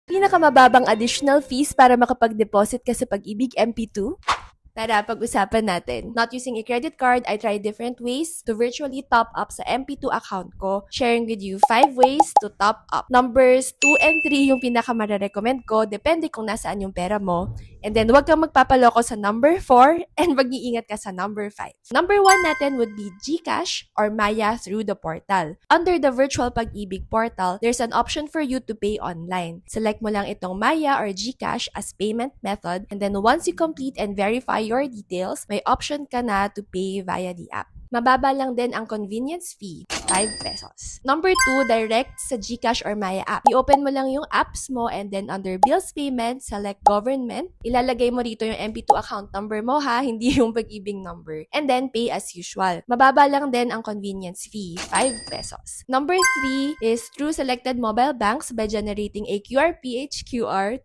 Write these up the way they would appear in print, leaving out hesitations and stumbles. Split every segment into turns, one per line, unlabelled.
Pinakamababang additional fees para makapag-deposit ka sa Pag-ibig MP2? Tara, pag-usapan natin. Not using a credit card, I tried different ways to virtually top up sa MP2 account ko, sharing with you 5 ways to top up. Numbers 2 and 3 yung pinaka-recommend ko, depende kung nasaan yung pera mo. And then, huwag kang magpapaloko sa number 4 and mag-iingat ka sa number 5. Number 1 natin would be GCash or Maya through the portal. Under the virtual Pag-ibig portal, there's an option for you to pay online. Select mo lang itong Maya or GCash as payment method, and then once you complete and verify your details, may option ka na to pay via the app. Mababa lang din ang convenience fee, 5 pesos. Number 2, direct sa GCash or Maya app. I-open mo lang yung apps mo and then under bills payment, select government. Ilalagay mo rito yung MP2 account number mo ha, hindi yung Pag-ibig number. And then pay as usual. Mababa lang din ang convenience fee, 5 pesos. Number 3 is through selected mobile banks by generating a QR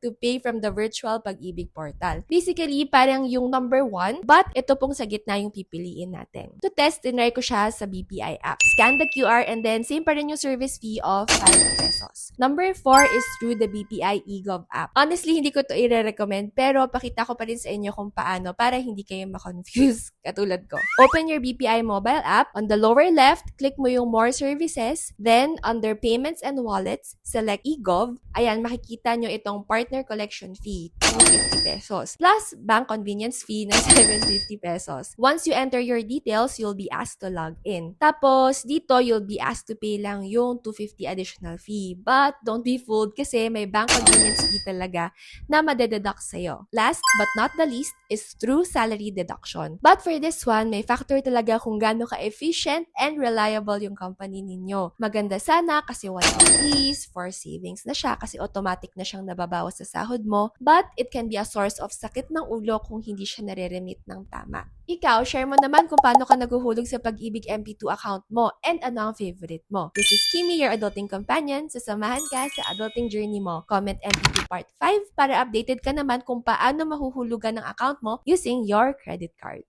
to pay from the virtual Pag-ibig portal. Basically, parang yung number 1, but ito pong sa gitna yung pipiliin natin. To test, tinry ko siya sa BPI app. Scan the QR and then same pa rin yung service fee of 5 pesos. Number 4 is through the BPI eGov app. Honestly, hindi ko to i-recommend pero pakita ko pa rin sa inyo kung paano para hindi kayo ma-confuse katulad ko. Open your BPI mobile app. On the lower left, click mo yung more services. Then, under payments and wallets, select eGov. Ayan, makikita nyo itong partner collection fee, 250 pesos. Plus, bank convenience fee na 750 pesos. Once you enter your details, you'll be asked to log in. Tapos, dito, you'll be asked to pay lang yung 250 additional fee. But, don't be fooled kasi may bank convenience fee talaga na madededuct sa'yo. Last but not the least is through salary deduction. But for this one, may factor talaga kung gaano ka-efficient and reliable yung company ninyo. Maganda sana kasi walang fees, for savings na siya kasi automatic na siyang nababawas sa sahod mo. But, it can be a source of sakit ng ulo kung hindi siya nare-remit ng tama. Ikaw, share mo naman kung paano ka naguhulog sa Pag-ibig MP2 account mo and ano ang favorite mo. This is Kimi, your adulting companion. Sasamahan ka sa adulting journey mo. Comment MP2 Part 5 para updated ka naman kung paano mahuhulugan ng account mo using your credit card.